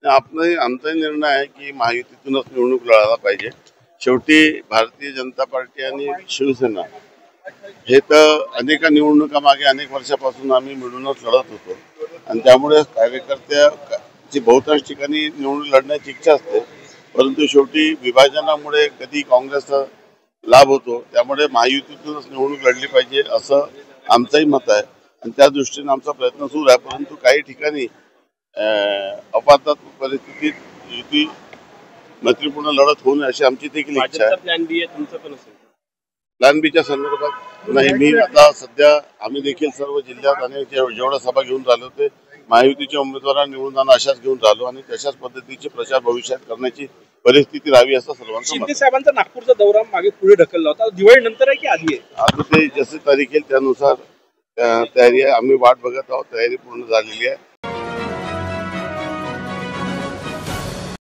आपला आमचाही निर्णय आहे की महायुतीतूनच निवडणूक लढायला पाहिजे। शेवटी भारतीय जनता पार्टी आणि शिवसेना हे तर अनेक निवडणुका मागे अनेक वर्षापासून आम्ही मिळूनच लढत होतो आणि त्यामुळे कार्यकर्त्याची बहुतांश ठिकाणी निवडणूक लढण्याची इच्छा असते, परंतु शेवटी विभाजनामुळे कधी काँग्रेसचा लाभ होतो, त्यामुळे महायुतीतूनच निवडणूक लढली पाहिजे असं आमचंही मत आहे आणि त्या दृष्टीने आमचा प्रयत्न सुरू आहे। परंतु काही ठिकाणी अपात्मक परिस्थितीत युती मैत्रीपूर्ण लढत होऊ नये अशी आमची देखील इच्छा आहे। प्लॅन बी आहे तुमचं पण असेल? प्लॅन बीच्या संदर्भात नाही, मी आता सध्या आम्ही देखील सर्व जिल्ह्यात आणि जेवढ्या सभा घेऊन राहिलो ते महायुतीच्या उमेदवारांना निवडून जाणं अशाच घेऊन राहिलो आणि तशाच पद्धतीचे प्रचार भविष्यात करण्याची परिस्थिती राहावी असं सर्वांचं मत। शिंदे साहेबांचा नागपूरचा दौरा मागे पुढे ढकलला होता, दिवाळी नंतर आहे की आधी आहे? आता ते जसे तारीख येईल त्यानुसार तयारी आहे, आम्ही वाट बघत आहोत, तयारी पूर्ण झालेली आहे।